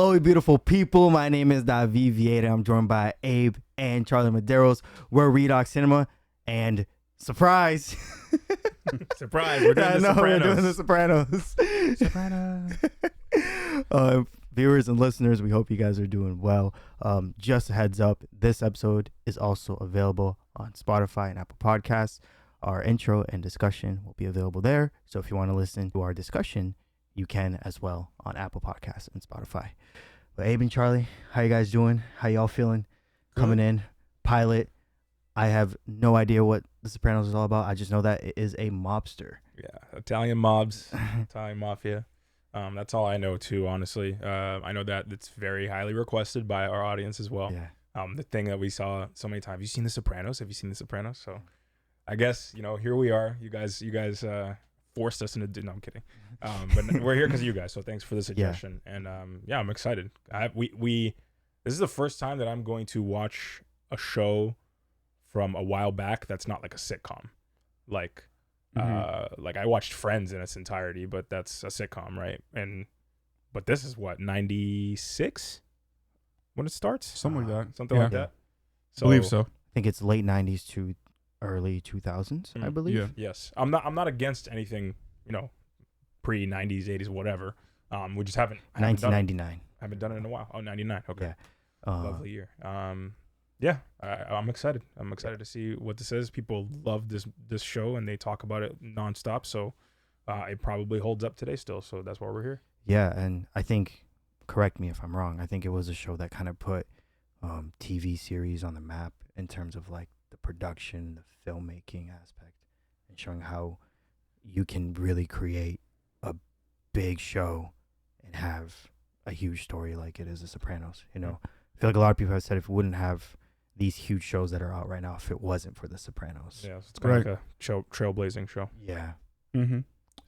Hello, you beautiful people. My name is David Vieira. I'm joined by Abe and Charlie Medeiros. We're Redox Cinema, and surprise! Surprise! We're doing the Sopranos. We're doing the Sopranos. Sopranos. Viewers and listeners, we hope you guys are doing well. Just a heads up, this episode is also available on Spotify and Apple Podcasts. Our intro and discussion will be available there. So if you want to listen to our discussion, you can as well on Apple Podcasts and Spotify. But Abe and Charlie, how you guys doing? How y'all feeling? Coming in, pilot. I have no idea what The Sopranos is all about. I just know that it is a mobster. Yeah, Italian mobs, Italian mafia. That's all I know too, honestly. I know that it's very highly requested by our audience as well. Yeah. The thing that we saw so many times. Have you seen The Sopranos? Have you seen The Sopranos? So I guess, here we are. You guys forced us into, no, I'm kidding. But we're here because of you guys. So thanks for the suggestion. Yeah. And I'm excited. This is the first time that I'm going to watch a show from a while back that's not like a sitcom. Like I watched Friends in its entirety, but that's a sitcom, right? But this is what, 96 when it starts? Something like that. Something like that. So, I believe so. I think it's late 90s to early 2000s, I believe. Yeah. Yes. I'm not against anything, pre 90s, 80s, whatever. We just haven't 1999. Haven't done it in a while. Oh, 99. Okay. Yeah. Lovely year. I'm excited. I'm excited to see what this is. People love this show and they talk about it nonstop. So it probably holds up today still. So that's why we're here. Yeah, and I think, correct me if I'm wrong, I think it was a show that kind of put TV series on the map in terms of like the production, the filmmaking aspect, and showing how you can really create a big show and have a huge story like it is The Sopranos. I feel like a lot of people have said if we wouldn't have these huge shows that are out right now if it wasn't for The Sopranos. Yeah, it's kind of like a trailblazing show. Yeah. Mm-hmm.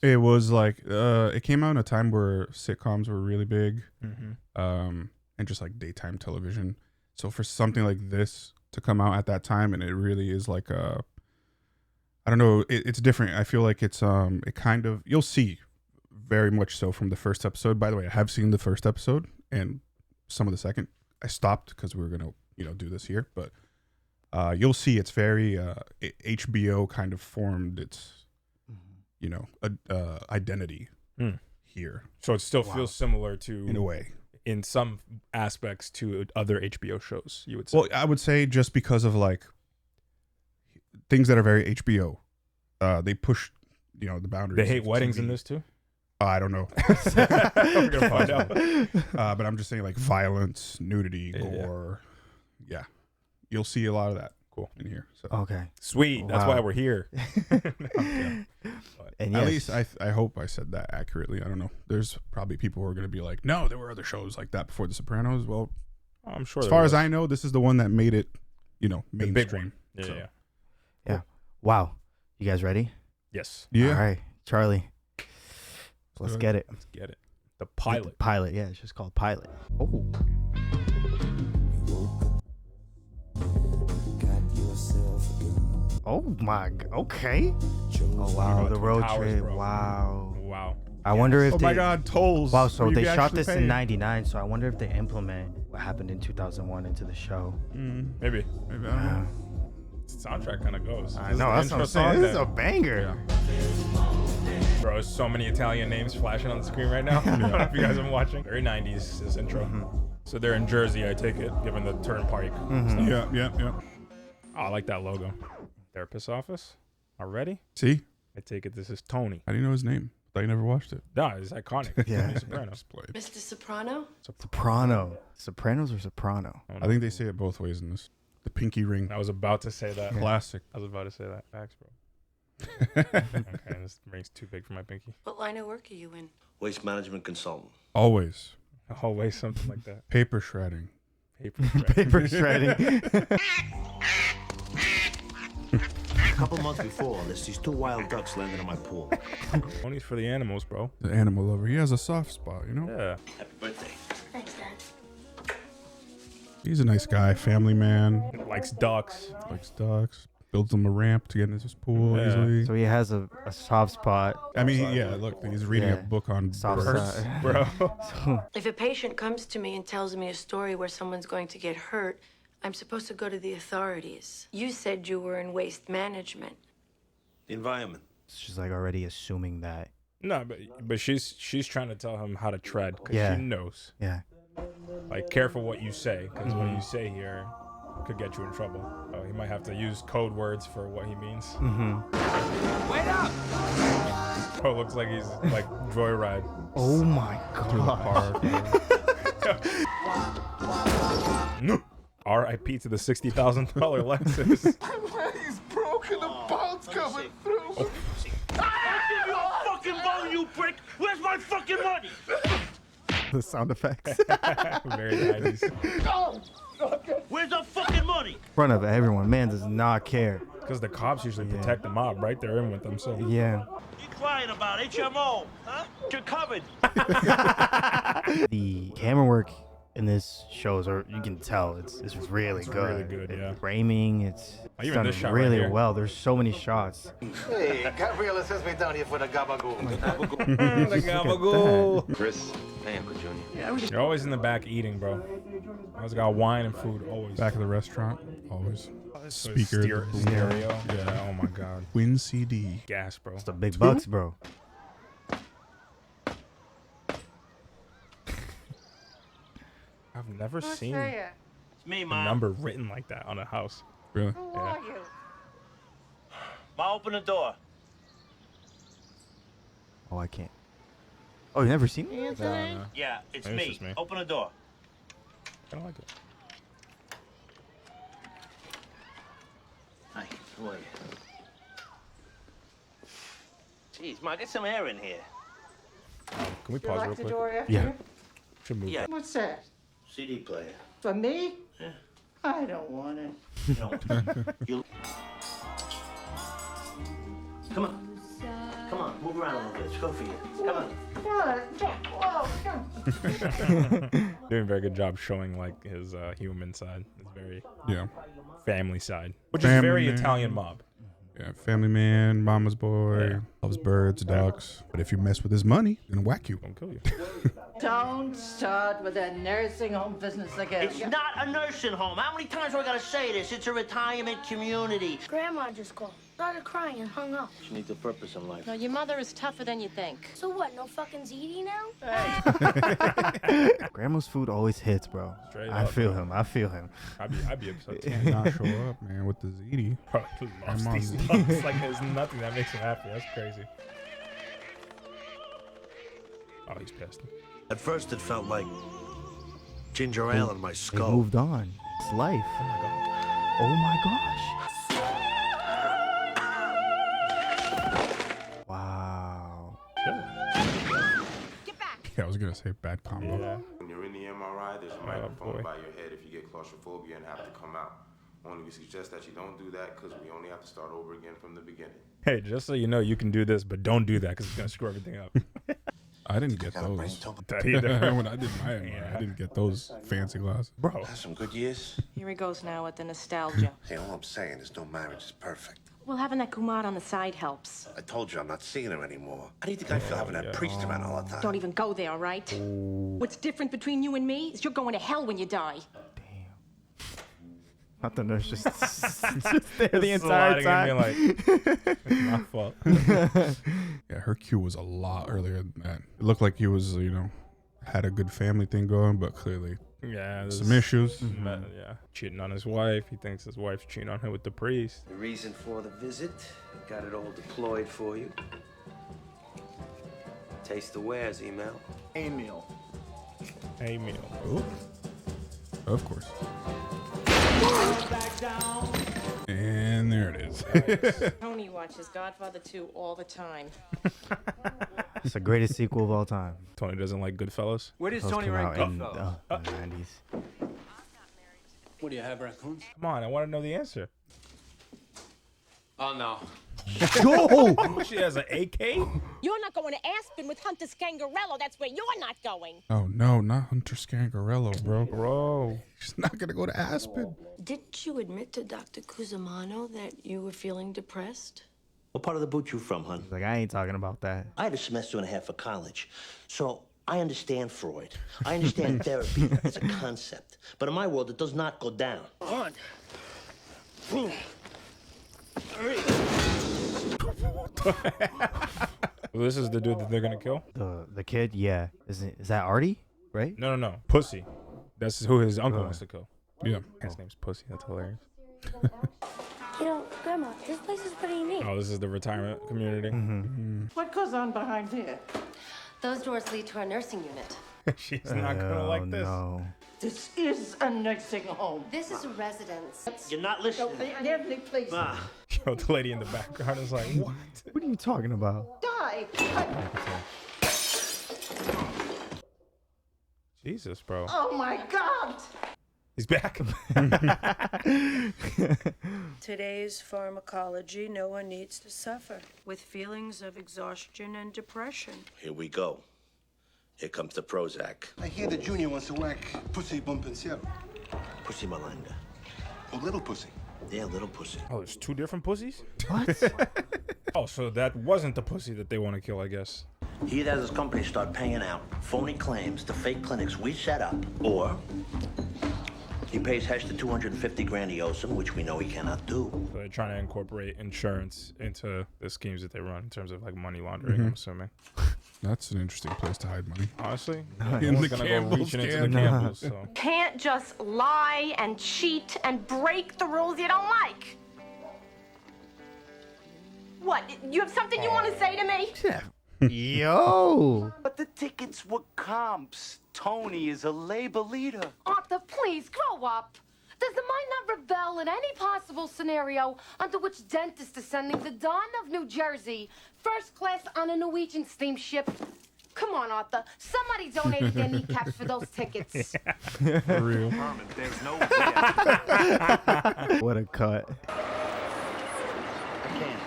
It was like it came out in a time where sitcoms were really big, and just like daytime television. So for something like this to come out at that time, and it really is like I don't know, it's different. I feel like it's it kind of, you'll see very much so from the first episode. By the way, I have seen the first episode and some of the second. I stopped because we were gonna do this here, but you'll see it's very HBO kind of formed its identity here. So it still feels similar to, in a way, in some aspects, to other HBO shows, you would say. Well, I would say just because of like things that are very HBO, they push the boundaries. They hate weddings in this too? I don't know. We're gonna find out. But I'm just saying, like, violence, nudity, gore. Yeah. You'll see a lot of that in here. So. Okay. Sweet. That's why we're here. And at least I hope I said that accurately. I don't know. There's probably people who are going to be like, no, there were other shows like that before The Sopranos. Well, I'm sure. As far as I know, this is the one that made it, mainstream. Yeah. Wow. You guys ready? Yes. Yeah. All right. Charlie. Let's get it. Let's get it. The pilot. The pilot. Yeah, it's just called Pilot. Oh. Oh my. Okay. Oh wow. The road trip. Bro. Wow. I wonder if. Oh my God. Tolls. Wow. So they shot this in '99. So I wonder if they implement what happened in 2001 into the show. Maybe. I don't know. Soundtrack kind of goes. I know, that's what I'm saying. This is a banger. Yeah. Bro, so many Italian names flashing on the screen right now. I don't know if you guys have been watching. Very 90s, this intro. So they're in Jersey, I take it, given the turnpike stuff. Yeah. Oh, I like that logo. Therapist's office. Already? See? I take it this is Tony. I didn't know his name. I thought you never watched it. No, it's iconic. Yeah. Tony Sopranos. Mr. Soprano? Soprano. Sopranos or Soprano? I think they say it both ways in this. The pinky ring. I was about to say that. Classic. I was about to say that. Facts, bro. Okay, this ring's too big for my pinky. What line of work are you in? Waste management consultant. Always. Always something like that. Paper shredding. Paper shredding. A couple months before this, these two wild ducks landed in my pool. Tony's for the animals, bro. The animal lover. He has a soft spot, Yeah. Happy birthday. Thanks, Dad. He's a nice guy, family man, Likes ducks. likes ducks. builds him a ramp to get into his pool easily. So he has a soft spot. I mean, yeah, look, he's reading a book on Soft birds. spot. Bro. If a patient comes to me and tells me a story where someone's going to get hurt, I'm supposed to go to the authorities. You said you were in waste management. The environment. She's like already assuming that. No, but she's trying to tell him how to tread because Yeah. she knows. Yeah. Like, careful what you say, because what you say here could get you in trouble. Oh, he might have to use code words for what he means. Wait up! Oh, looks like he's like joyride. Oh my Through the god. No. R.I.P. to the $60,000 Lexus. He's broken, the bones coming through. I'll give you a fucking bone, you prick! Where's my fucking money? The sound effects. Very 90s. Where's the fucking money? In front of everyone. Man does not care. Because the cops usually protect the mob, right? They're in with them, so. Yeah. You crying about HMO, huh? You're covered. The camera work in this shows, or you can tell it's really good. really good, yeah. Framing, it's Even done this shot right really here. well. There's so many shots. Hey, Gabriela sends me down here for the gabagool. The gabagool. Chris, hey, Uncle Junior. You're always in the back eating, bro. Always got wine and food, always. Back of the restaurant, always. So Speaker. stereo. Yeah, oh my god. Win CD. Gas, bro. It's the big bucks, bro. I've never seen a It's me, Mom. number written like that on a house. Really? Yeah. Ma, open the door. Oh, I can't. Oh, you never seen it? No. Yeah, it's Maybe it's me. just me. Open the door. I don't like it. Hi, how are you? Jeez, Ma, get some air in here. Can we pause real quick? Yeah. Should move. Yeah. What's that? CD player. For me? Yeah. I don't want it. You don't. You... Come on. Come on, move around a little bit. It's good for you. Come on. Doing a very good job showing like his human side. His very Yeah. family side, which is Family very man. Italian mob. Yeah. Family man, mama's boy, Yeah. loves birds, ducks. But if you mess with his money, then whack you. Don't kill you. Don't start with that nursing home business again. It's not a nursing home. How many times do I gotta say this? It's a retirement community. Grandma just called, started crying and hung up. She needs a purpose in life. No, your mother is tougher than you think. So what, no fucking ZD now? Grandma's food always hits, bro. Straight I up, feel him. I feel him. I'd be upset. too. Not show up, man, with the ziti. Bro, he loves Grandma's these eating. loves. Like there's nothing that makes him happy. That's crazy. Oh, he's pissed. At first, it felt like ginger ale in my They skull. moved on. It's life. Oh my gosh. Wow. Yeah, I was gonna say bad combo. Yeah. When you're in the MRI, there's a boy. microphone by your head if you get claustrophobia and have to come out. Only we suggest that you don't do that because we only have to start over again from the beginning. Hey, just so you know, you can do this, but don't do that because it's gonna screw everything up. I didn't get those. That either. When I did my MRI, I didn't get those fancy glasses. Bro, Some good years. Here he goes now with the nostalgia. Hey, all I'm saying is no marriage is perfect. Well, having that Kumar on the side helps. I told you I'm not seeing her anymore. How do you think I feel having that priest around all the time? Don't even go there, all right? What's different between you and me is you're going to hell when you die. Not the nurse, just there the entire sliding time. and being like, it's my fault. Yeah, her cue was a lot earlier than that. It looked like he was, had a good family thing going, but clearly Yeah, some issues. Yeah, cheating on his wife. He thinks his wife's cheating on him with the priest. The reason for the visit, got it all deployed for you. Taste the wares, email. Hey, meal. Ooh. Of course. And there it is. Tony watches Godfather 2 all the time. It's the greatest sequel of all time. Tony doesn't like Goodfellas. Where does Those Tony came rank out in Goodfellas? the 90s. What do you have, raccoons? Come on, I want to know the answer. Oh, no. Yo! She has an AK? You're not going to Aspen with Hunter Scangarello. That's where you're not going. Oh no, not Hunter Scangarello, bro. She's not gonna go to Aspen. Didn't you admit to Dr. Cusimano that you were feeling depressed? What part of the boot you from, hon? Like, I ain't talking about that. I had a semester and a half of college, so I understand Freud. I understand therapy as a concept. But in my world, it does not go down. On. Well, this is the dude that they're gonna kill? The kid, yeah. Is that Artie? Right? No. Pussy. That's who his uncle wants to kill. Yeah. His name's Pussy. That's hilarious. You know, Grandma, this place is pretty neat. Oh, this is the retirement community. What goes on behind here? Those doors lead to our nursing unit. She's not gonna like this. No. This is a nursing home. This is a residence. You're not listening. Anthony, please. Ma. Yo, the lady in the background is like, what? What are you talking about? Die. Jesus, bro. Oh my God. He's back. Today's pharmacology, no one needs to suffer with feelings of exhaustion and depression. Here we go. Here comes the Prozac. I hear the junior wants to whack Pussy Bompensiero. Pussy Malanga. Oh, little pussy. Yeah, little pussy. Oh, there's two different pussies? What? Oh, so that wasn't the pussy that they want to kill, I guess. He either has his company start paying out phony claims to fake clinics we set up, or he pays Hester 250 grand he owes him, which we know he cannot do. So they're trying to incorporate insurance into the schemes that they run in terms of like money laundering, I'm assuming. That's an interesting place to hide money. Honestly, In no the one's gonna go Campbell's reaching into can. the Campbells. So Can't just lie and cheat and break the rules you don't like. What? You have something you want to say to me? Yo! But the tickets were comps. Tony is a labor leader. Arthur, please grow up. Does the mind not rebel in any possible scenario under which dentist is sending the Don of New Jersey first class on a Norwegian steamship? Come on, Arthur. Somebody donated their kneecaps for those tickets. For real. There's no What a cut. I can't.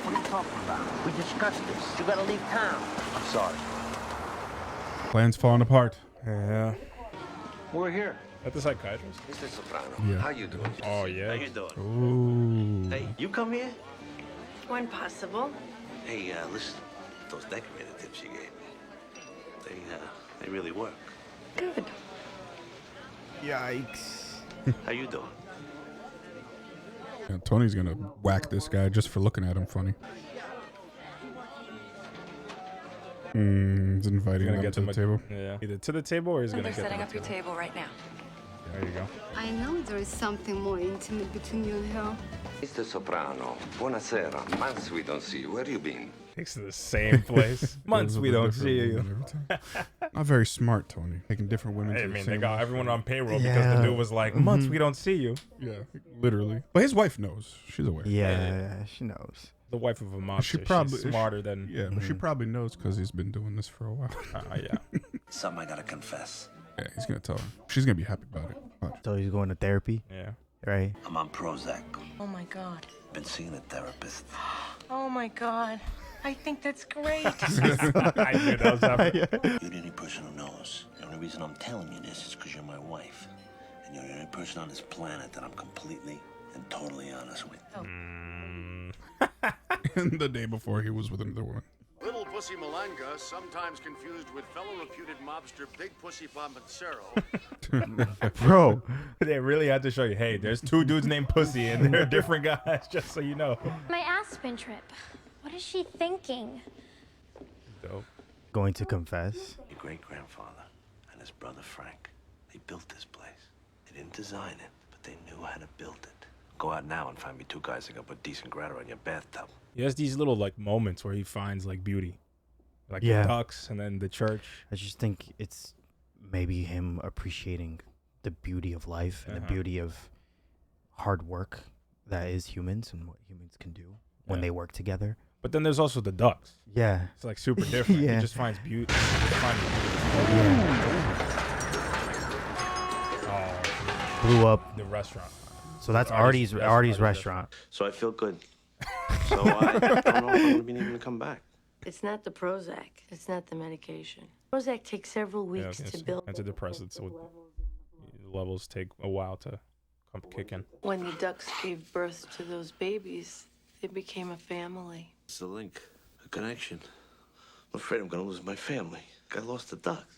What are you talking about? We discussed this. You gotta leave town. I'm sorry. Plans falling apart. yeah. We're here. At the psychiatrist. Mr. Soprano, Yeah. how you doing? Oh yeah. How you doing? Ooh. Hey, you come here? When possible. Hey, listen. Those decorator tips you gave me, they really work. Good. Yikes. How you doing? Yeah, Tony's gonna whack this guy just for looking at him funny. He's inviting Gonna them get to them the a- table. Yeah. Either to the table or he's gonna They're get setting them up your table right now. There you go. I know there is something more intimate between you and her. Mr. Soprano, buonasera. Months we don't see you. Where you been? Takes to the same place. Months we don't see you. Not very smart, Tony. Taking different women. I to the mean, they same got everyone on payroll because Yeah. the dude was like, months we don't see you. Yeah, literally. But his wife knows. She's aware. Yeah, she knows. The wife of a mobster. She probably She's smarter than. Yeah, but she probably knows because he's been doing this for a while. Yeah. Something I gotta confess. Yeah, he's gonna tell her. She's gonna be happy about it. Watch. So he's going to therapy, Yeah. right? I'm on Prozac. Oh my God. Been seeing a therapist. Oh my God. I think that's great. I knew that was happening. You're the only person who knows. The only reason I'm telling you this is because you're my wife. And you're the only person on this planet that I'm completely and totally honest with. And the day before, he was with another woman. Little Pussy Malanga, sometimes confused with fellow reputed mobster Big Pussy Bombancero. Bro. They really had to show you, hey, there's two dudes named Pussy and they're different guys, just so you know. My Aspen trip. What is she thinking? Dope. Going to confess. Your great-grandfather and his brother Frank, they built this place. They didn't design it, but they knew how to build it. Go out now and find me two guys that can put decent gratter on your bathtub. He has these little like moments where he finds like beauty. Like Yeah. the ducks and then the church. I just think it's maybe him appreciating the beauty of life and the beauty of hard work that is humans and what humans can do when they work together. But then there's also the ducks. Yeah. It's like super different. Yeah. He just finds beauty. Blew up The restaurant. So that's Artie's Artie's restaurant. So I feel good. So I don't know if I'm going to be needing to come back. It's not the Prozac. It's not the medication. Prozac takes several weeks to build. Antidepressants, so levels take a while to come kick in. When the ducks gave birth to those babies, they became a family. It's a link, a connection. I'm afraid I'm going to lose my family. I lost the ducks.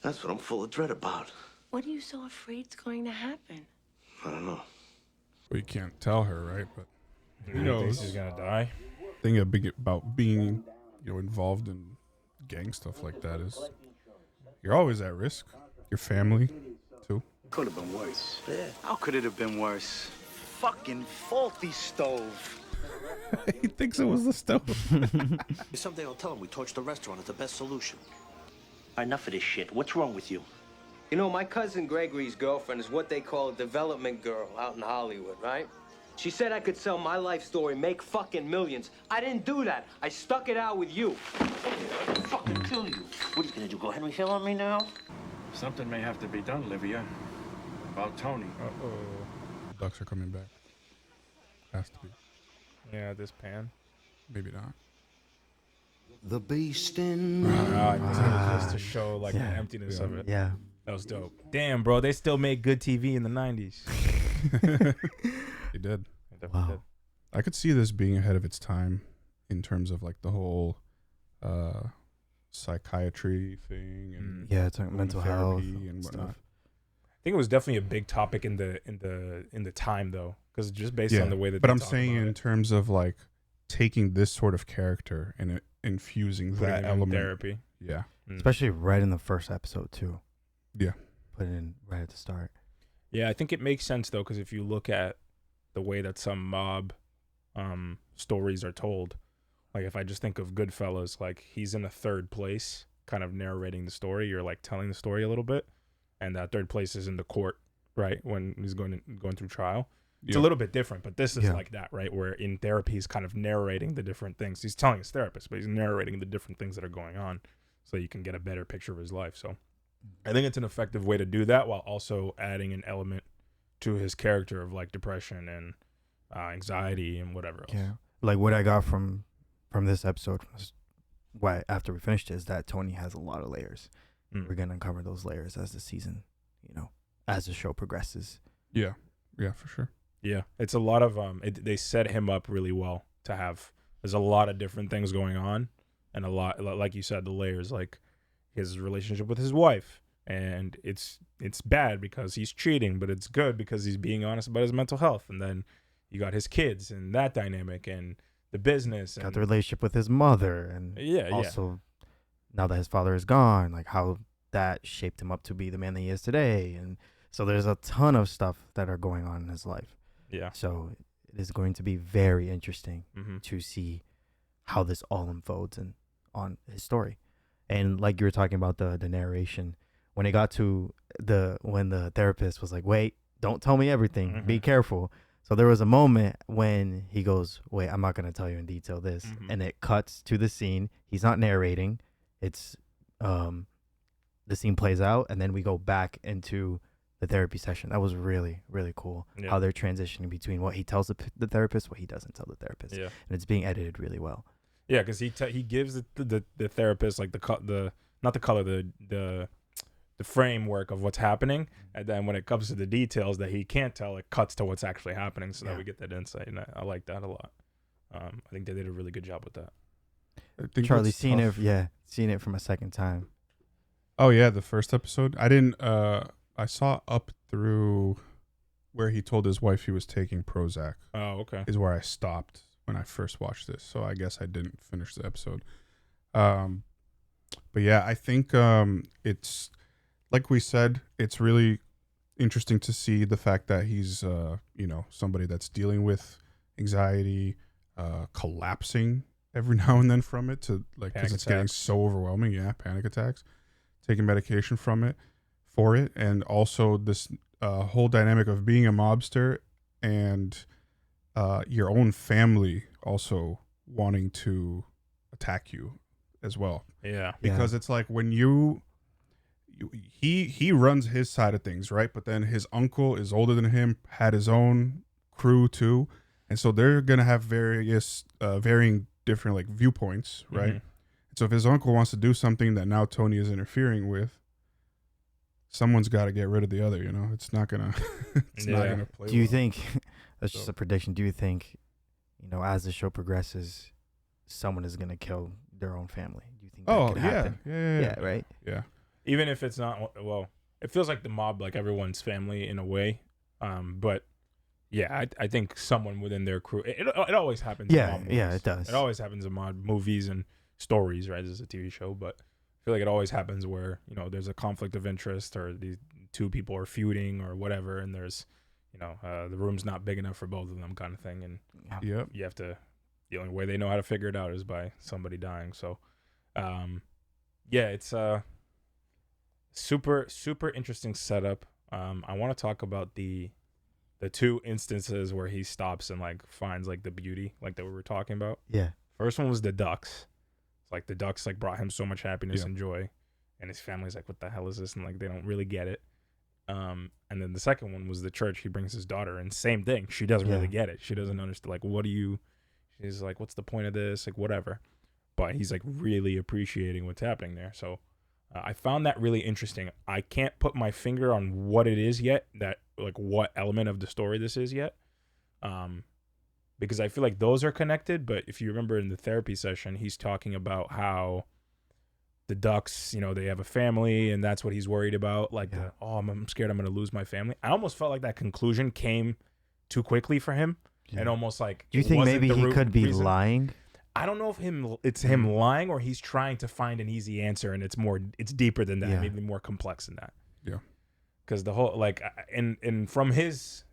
That's what I'm full of dread about. What are you so afraid's going to happen? I don't know. Well, you can't tell her, right? But who knows? He's gonna die. Thing about being, involved in gang stuff like that is you're always at risk. Your family, too. Could have been worse. Yeah. How could it have been worse? Fucking faulty stove. He thinks it was the stove. Someday I'll tell him we torched the restaurant. It's the best solution. Enough of this shit. What's wrong with you? You know, my cousin Gregory's girlfriend is what they call a development girl out in Hollywood, right? She said I could sell my life story, make fucking millions. I didn't do that. I stuck it out with you. I'll fucking kill you. What are you gonna do, go Henry Hill on me now? Something may have to be done, Livia. About Tony. Ducks are coming back. Has to be. Yeah, this pan. Maybe not. The beast in just to show like the emptiness of it. Yeah. That was dope. Damn, bro, they still made good TV in the 90s. They did. They definitely did. I could see this being ahead of its time in terms of like the whole psychiatry thing and it's like mental health and whatnot. I think it was definitely a big topic in the time though, because just based on the way that. But I'm saying in terms of like taking this sort of character and infusing that element. Therapy. Yeah. Especially right in the first episode too. Yeah. Put it in right at the start. Yeah, I think it makes sense though, because if you look at the way that some mob stories are told, like if I just think of Goodfellas, like he's in a third place, kind of narrating the story. You're like telling the story a little bit, and that third place is in the court, right? When he's going through trial. It's a little bit different, but this is like that, right? Where in therapy, he's kind of narrating the different things. He's telling his therapist, but he's narrating the different things that are going on so you can get a better picture of his life. So I think it's an effective way to do that while also adding an element to his character of like depression and anxiety and whatever else. Yeah. Like what I got from this episode, after we finished it, is that Tony has a lot of layers. We're going to uncover those layers as the season, as the show progresses. Yeah. Yeah, for sure. Yeah, it's a lot of they set him up really well to have. There's a lot of different things going on, and a lot, like you said, the layers, like his relationship with his wife, and it's bad because he's cheating, but it's good because he's being honest about his mental health. And then you got his kids and that dynamic, and the business, and got the relationship with his mother, and also now that his father is gone, like how that shaped him up to be the man that he is today. And so there's a ton of stuff that are going on in his life. Yeah. So it is going to be very interesting to see how this all unfolds and on his story. And like you were talking about the narration, when it got to when the therapist was like, wait, don't tell me everything. Be careful. So there was a moment when he goes, wait, I'm not going to tell you in detail this. And it cuts to the scene. He's not narrating. It's the scene plays out, and then we go back into the therapy session. That was really, really cool. Yeah. How they're transitioning between what he tells the therapist, what he doesn't tell the therapist. Yeah. And it's being edited really well. Yeah, because he gives the therapist like the framework of what's happening, and then when it comes to the details that he can't tell, it cuts to what's actually happening, so that we get that insight. And I like that a lot. I think they did a really good job with that. Charlie seen it from a second time. Oh yeah, the first episode. I didn't. I saw up through where he told his wife he was taking Prozac. Oh, okay. Is where I stopped when I first watched this. So I guess I didn't finish the episode. But yeah, I think it's like we said, it's really interesting to see the fact that he's somebody that's dealing with anxiety, collapsing every now and then from it, to like, because it's getting so overwhelming. Yeah, panic attacks, taking medication for it, and also this whole dynamic of being a mobster and your own family also wanting to attack you as well. Yeah, because it's like when he runs his side of things, right? But then his uncle is older than him, had his own crew too, And so they're gonna have varying different like viewpoints, right? Mhm. So if his uncle wants to do something that now Tony is interfering with, someone's got to get rid of the other. You know, it's not gonna it's not gonna play. Do you well. think that's just a prediction? Do you think, as the show progresses, someone is gonna kill their own family? Do you think that could happen? Yeah, right. Yeah. Even if it's not, well, it feels like the mob, like everyone's family in a way. But yeah, I think someone within their crew. It always happens. Yeah, in mob yeah, movies. it does. It always happens in mob movies and stories, right? This is a TV show, but I feel like it always happens where there's a conflict of interest, or these two people are feuding or whatever, and there's the room's not big enough for both of them, kind of thing, and you have to. The only way they know how to figure it out is by somebody dying. So, it's super interesting setup. I want to talk about the two instances where he stops and like finds like the beauty, like that we were talking about. Yeah. First one was the ducks. Like the ducks like brought him so much happiness and joy, and his family's like, what the hell is this? And like they don't really get it. And then the second one was the church. He brings his daughter, and same thing. She doesn't really get it. She doesn't understand. Like, she's like, what's the point of this? Like, whatever. But he's like really appreciating what's happening there. So I found that really interesting. I can't put my finger on what it is yet, that like what element of the story this is yet. Because I feel like those are connected. But if you remember in the therapy session, he's talking about how the ducks, they have a family, and that's what he's worried about. Like, I'm scared I'm going to lose my family. I almost felt like that conclusion came too quickly for him. And almost like, do you think maybe he could be lying? I don't know if it's him lying, or he's trying to find an easy answer, and it's deeper than that, maybe more complex than that. Yeah. Because the whole like, and from his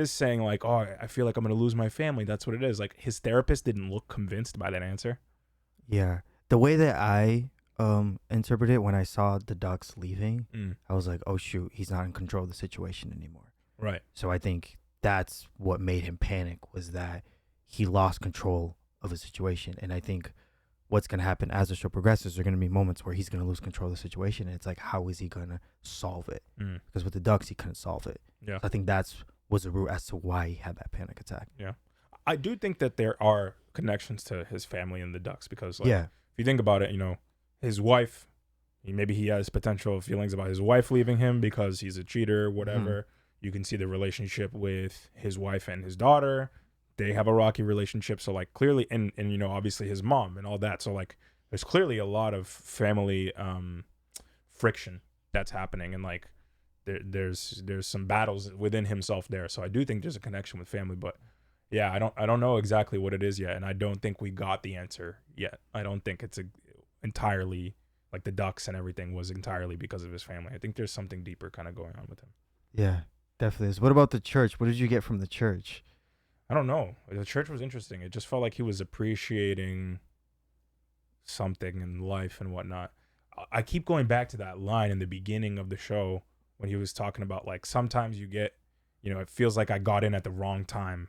saying like, oh, I feel like I'm gonna lose my family. That's what it is. Like his therapist didn't look convinced by that answer. Yeah, the way that I interpreted it when I saw the ducks leaving, I was like, oh shoot, he's not in control of the situation anymore. Right. So I think that's what made him panic, was that he lost control of a situation. And I think what's going to happen as the show progresses, there are going to be moments where he's going to lose control of the situation. And it's like, how is he going to solve it? Because with the ducks, he couldn't solve it. Yeah. So I think was the root as to why he had that panic attack. Yeah. I do think that there are connections to his family and the ducks, because like, if you think about it, his wife, maybe he has potential feelings about his wife leaving him because he's a cheater, whatever. You can see the relationship with his wife and his daughter. They have a rocky relationship. So like clearly, and obviously his mom and all that. So like there's clearly a lot of family friction that's happening. And like there's some battles within himself there. So I do think there's a connection with family, but yeah, I don't know exactly what it is yet. And I don't think we got the answer yet. I don't think it's entirely like the ducks and everything was entirely because of his family. I think there's something deeper kind of going on with him. Yeah, definitely is. What about the church? What did you get from the church? I don't know. The church was interesting. It just felt like he was appreciating something in life and whatnot. I keep going back to that line in the beginning of the show when he was talking about like, sometimes you get, it feels like I got in at the wrong time,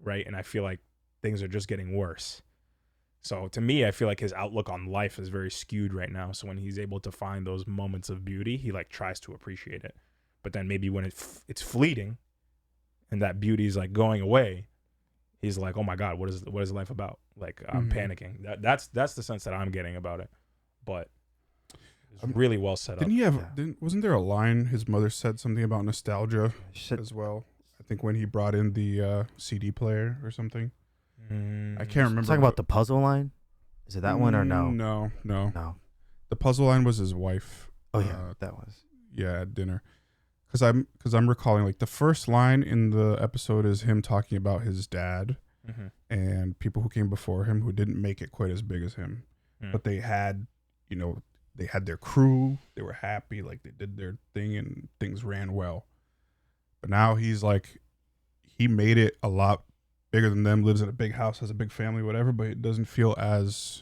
right? And I feel like things are just getting worse. So to me, I feel like his outlook on life is very skewed right now. So when he's able to find those moments of beauty, he like tries to appreciate it. But then maybe when it's fleeting and that beauty is like going away, he's like, oh my God, what is life about? Like I'm panicking. That's the sense that I'm getting about it. But it's really well set up. Wasn't there a line his mother said something about nostalgia as well? I think when he brought in the CD player or something. I can't remember. Talking about the puzzle line? Is it that one or no? No. The puzzle line was his wife. Oh yeah, that was. Yeah, at dinner. Because I'm recalling like the first line in the episode is him talking about his dad and people who came before him who didn't make it quite as big as him, but they had, they had their crew. They were happy, like they did their thing and things ran well. But now he's like, he made it a lot bigger than them, lives in a big house, has a big family, whatever, but it doesn't feel as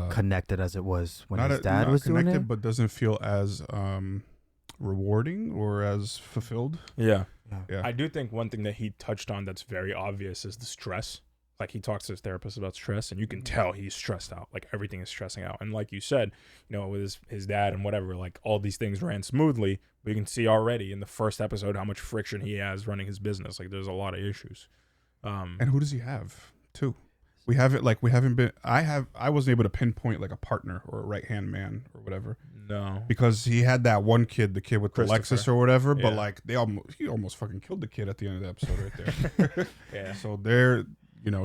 connected as it was when his dad was doing it. But doesn't feel as rewarding or as fulfilled. Yeah. I do think one thing that he touched on that's very obvious is the stress. Like he talks to his therapist about stress, and you can tell he's stressed out. Like everything is stressing out. And like you said, with his dad and whatever, like all these things ran smoothly. But you can see already in the first episode how much friction he has running his business. Like there's a lot of issues. And who does he have too? We haven't been. I wasn't able to pinpoint like a partner or a right hand man or whatever. No, because he had that one kid, the kid with the Lexus or whatever. But Yeah. like he almost fucking killed the kid at the end of the episode right there. Yeah. So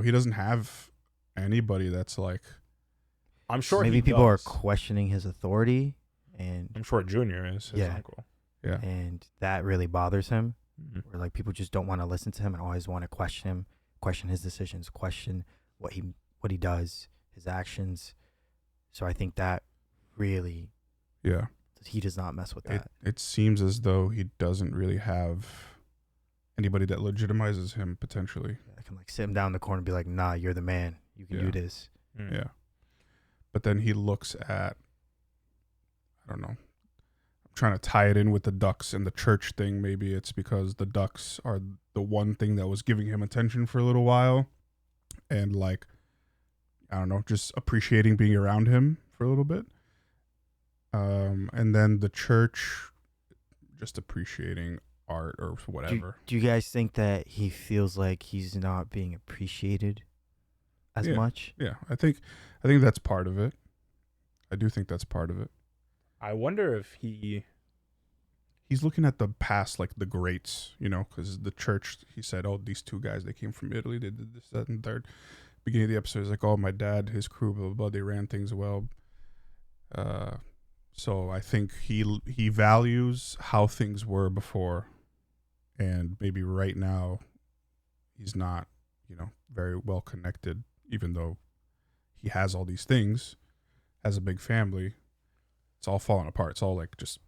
he doesn't have anybody that's like. I'm sure maybe he people are does. questioning his authority, and I'm sure Junior is his Yeah. uncle. Yeah. and that really bothers him. Mhm. Where like people just don't want to listen to him and always want to question him, question his decisions, question what he does, his actions. So I think that really, Yeah. he does not mess with that. It seems as though he doesn't really have anybody that legitimizes him potentially. I can like sit him down in the corner and be like, nah, you're the man. You can Yeah. do this. Yeah. But then he looks at, I don't know, I'm trying to tie it in with the ducks and the church thing. Maybe it's because the ducks are the one thing that was giving him attention for a little while. And like, I don't know, just appreciating being around him for a little bit. And then the church just appreciating art or whatever. Do you guys think that he feels like he's not being appreciated as Yeah. much? Yeah, I think that's part of it. I do think that's part of it. I wonder if He's looking at the past, like the greats, because the church, he said, oh, these two guys, they came from Italy, they did this, that, and third. Beginning of the episode, he's like, oh, my dad, his crew, blah, blah, blah, they ran things well. So I think he values how things were before, and maybe right now he's not, very well connected, even though he has all these things, has a big family. It's all falling apart. It's all like just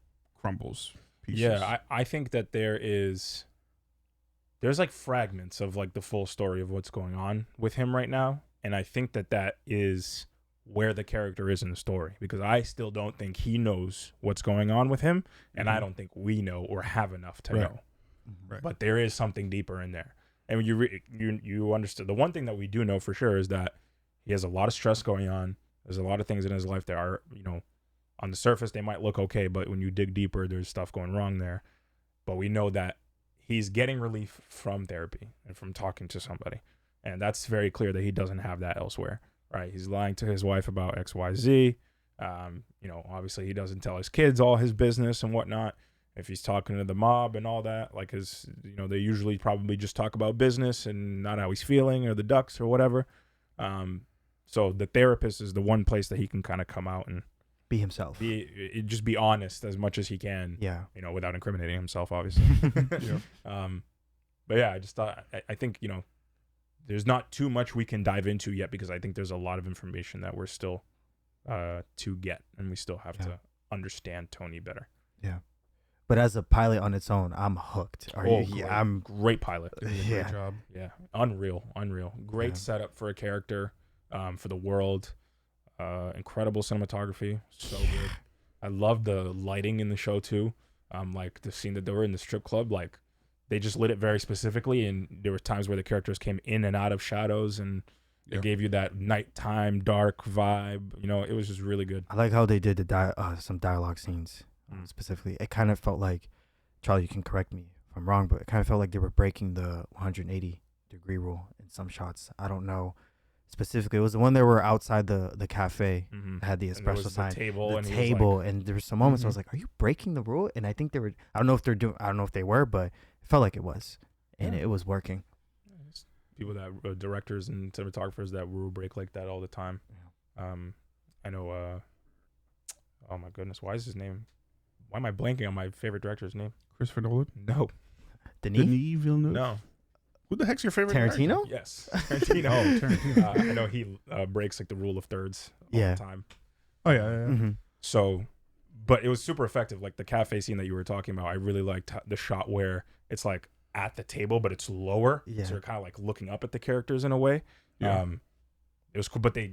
crumbles. Pieces. Yeah, I think that there's like fragments of like the full story of what's going on with him right now, and I think that is where the character is in the story, because I still don't think he knows what's going on with him, and I don't think we know or have enough to know. Right. But there is something deeper in there, and when you understood, the one thing that we do know for sure is that he has a lot of stress going on. There's a lot of things in his life that are, on the surface, they might look okay, but when you dig deeper, there's stuff going wrong there. But we know that he's getting relief from therapy and from talking to somebody. And that's very clear that he doesn't have that elsewhere, right? He's lying to his wife about XYZ. Obviously he doesn't tell his kids all his business and whatnot. If he's talking to the mob and all that, like they usually probably just talk about business and not how he's feeling or the ducks or whatever. So the therapist is the one place that he can kind of come out and be himself. Just be honest as much as he can. Yeah. Without incriminating himself, obviously. Yeah. But yeah, I just thought, I think, there's not too much we can dive into yet, because I think there's a lot of information that we're still to get, and we still have to understand Tony better. Yeah. But as a pilot on its own, I'm hooked. I'm great pilot. Yeah. Great job. Yeah. Unreal. Great setup for a character, for the world. Incredible cinematography, so good. I love the lighting in the show too. Like the scene that they were in the strip club, like they just lit it very specifically, and there were times where the characters came in and out of shadows, and it gave you that nighttime dark vibe. It was just really good. I like how they did some dialogue scenes specifically. It kind of felt like, Charlie, you can correct me if I'm wrong, but it kind of felt like they were breaking the 180-degree rule in some shots. I don't know specifically. It was the one that were outside the cafe. That had the espresso sign, the table, and there were some moments I was like, "Are you breaking the rule?" And I think they were. I don't know if they were, but it felt like it was, and it was working. People that directors and cinematographers that rule break like that all the time. I know. Oh my goodness, why is his name? Why am I blanking on my favorite director's name? Christopher Nolan? No. Denis Villeneuve? No. Who the heck's your favorite Tarantino? director? Yes, Tarantino. Tarantino. I know he breaks like the rule of thirds all the time. Oh yeah. Mm-hmm. So, but it was super effective. Like the cafe scene that you were talking about, I really liked the shot where it's like at the table, but it's lower. Yeah. So you're kind of like looking up at the characters in a way. Yeah. It was cool, but they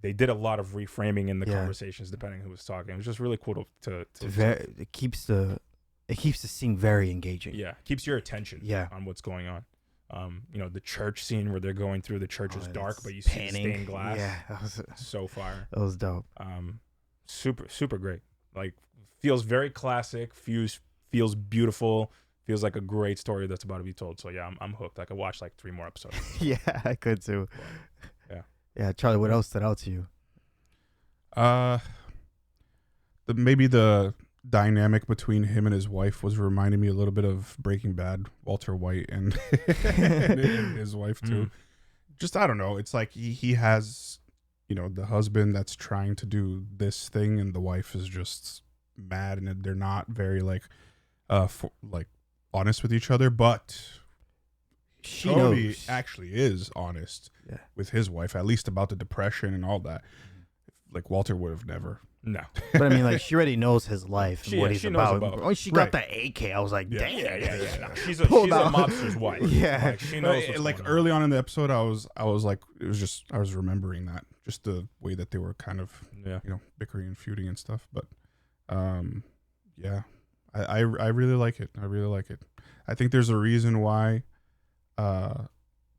did a lot of reframing in the conversations depending who was talking. It was just really cool to it keeps the scene very engaging. Yeah, keeps your attention on what's going on. The church scene where they're going through, the church is dark, but you see the stained glass. Yeah, that was so fire. That was dope. Super great. Like feels very classic. Feels beautiful. feels like a great story that's about to be told. So yeah, I'm hooked. I could watch like 3 more episodes. Yeah, I could too. But, yeah. Yeah, Charlie, what else stood out to you? Maybe the dynamic between him and his wife was reminding me a little bit of Breaking Bad, Walter White and, and his wife too. Just, I don't know. It's like he has, you know, the husband that's trying to do this thing, and the wife is just mad, and they're not very like honest with each other. But Toby actually is honest with his wife, at least about the depression and all that. Like Walter would have never. No. But I mean, like, she already knows his life and what he's about. When she got the AK, I was like, damn. Yeah. No, she's a mobster's wife. Yeah. Like, she knows what's like going early on in the episode, I was like, it was just, I was remembering that, just the way that they were kind of, you know, bickering and feuding and stuff. But, yeah, I really like it. I really like it. I think there's a reason why, the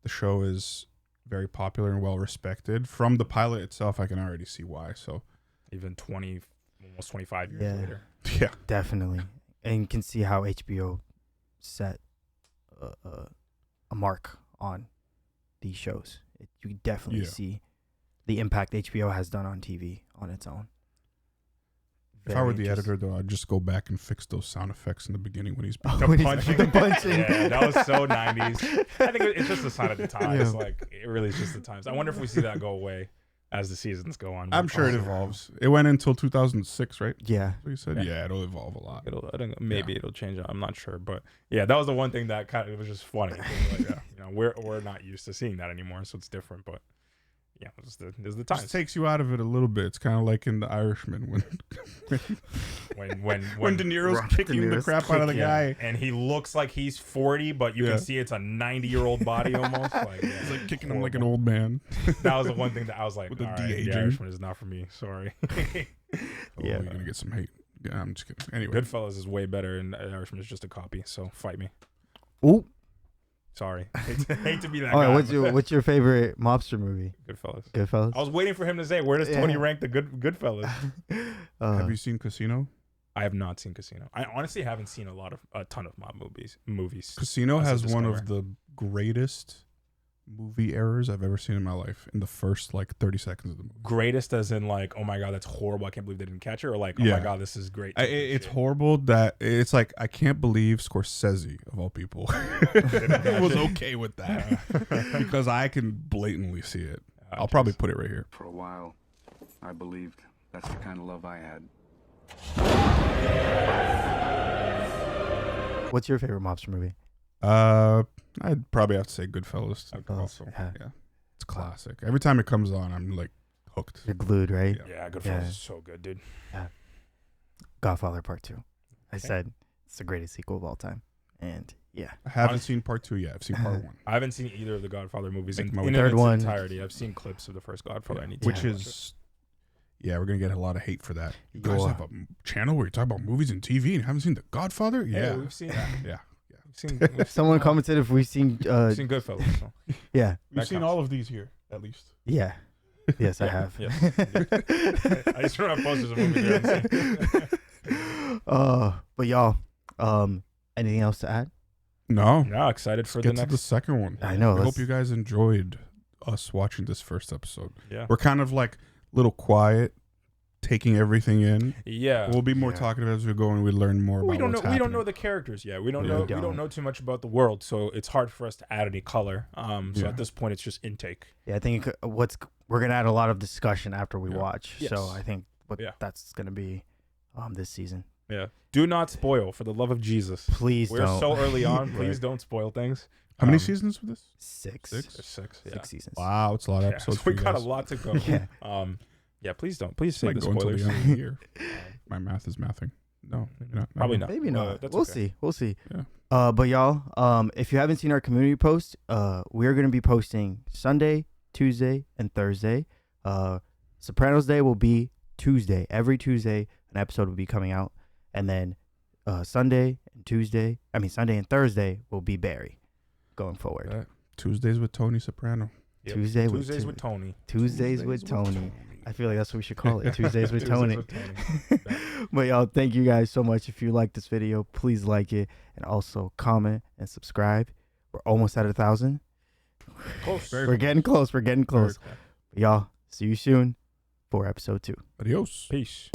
show is very popular and well respected. From the pilot itself, I can already see why. So. Even almost 25 years later. Yeah, definitely. And you can see how HBO set a mark on these shows. You definitely see the impact HBO has done on TV on its own. If I were the editor, though, I'd just go back and fix those sound effects in the beginning when he's the punching. Yeah, that was so 90s. I think it's just a sign of the times. Like, it really is just the times. I wonder if we see that go away as the seasons go on. I'm sure it evolves. It went until 2006, right? Yeah. So you said, yeah, it'll evolve a lot. I think maybe it'll change. I'm not sure, but yeah, that was the one thing that kind of was just funny. Like, you know, we're not used to seeing that anymore, so it's different. But yeah, there's the times. It takes you out of it a little bit. It's kind of like in The Irishman when De Niro's kicking the crap out of the guy, and he looks like he's 40, but you can see it's a 90-year-old body almost. Like, it's like kicking him like an old man. That was the one thing that I was like, all right, The Irishman is not for me. Sorry. You're gonna get some hate. Yeah, I'm just kidding. Anyway, Goodfellas is way better, and The Irishman is just a copy. So fight me. Ooh. Sorry, hate to be that all guy. Right, what's your favorite mobster movie? Goodfellas. I was waiting for him to say, where does Tony rank the Goodfellas? Have you seen Casino? I have not seen Casino. I honestly haven't seen a ton of mob movies. Casino has one of the greatest movie errors I've ever seen in my life in the first like 30 seconds of the movie. Greatest as in like, oh my God, that's horrible, I can't believe they didn't catch it, or like, oh my God, this is great. It's horrible that it's like, I can't believe Scorsese of all people was okay with that because I can blatantly see it. I'll probably put it right here. For a while, I believed that's the kind of love I had. What's your favorite mobster movie? I'd probably have to say Goodfellas. Also, yeah, it's classic. Every time it comes on, I'm like hooked. You're glued, right? Yeah, Goodfellas is so good, dude. Yeah. Godfather Part 2. I said it's the greatest sequel of all time, and yeah. I haven't seen Part 2 yet. I've seen Part 1. I haven't seen either of the Godfather movies in third one entirety. I've seen clips of the first Godfather. I need to which is. Yeah, we're gonna get a lot of hate for that. You guys have a channel where you talk about movies and TV and haven't seen The Godfather? Yeah, we've seen that. Yeah. Someone commented if we've seen Goodfellas. So. Yeah, we've seen all of these here at least. Yeah, yes, I have. Yes. I just don't have posters of movies. But y'all, anything else to add? No. Excited for the next. The second one. I know. I hope you guys enjoyed us watching this first episode. Yeah, we're kind of like a little quiet, taking everything in. Yeah, we'll be more talkative as we go and we learn more about what's happening. We don't know the characters yet. We don't know too much about the world, so it's hard for us to add any color. So at this point, it's just intake. Yeah, I think we're gonna add a lot of discussion after we watch. Yes. So I think that's gonna be this season. Yeah. Do not spoil, for the love of Jesus. Please We're don't. so early on. Please don't spoil things. How many seasons for this? 6. Six. Yeah. 6 seasons. Wow, it's a lot of episodes. So we got a lot to go. Yeah. Please don't. Please save the spoilers. Until the end of the year. My math is mathing. No, maybe not. Probably not. Maybe not. That's we'll see. We'll see. Yeah. But y'all, if you haven't seen our community post, we're gonna be posting Sunday, Tuesday, and Thursday. Sopranos Day will be Tuesday. Every Tuesday, an episode will be coming out, and then Sunday and Thursday will be Barry going forward. Tuesdays with Tony Soprano. Yep. Tuesdays with Tony. Tuesdays with Tony. I feel like that's what we should call it. Tuesdays with Tony. Tony. But y'all, thank you guys so much. If you like this video, please like it and also comment and subscribe. We're almost at 1,000. Close. We're getting close. We're getting close. But y'all, see you soon for episode 2. Adios. Peace.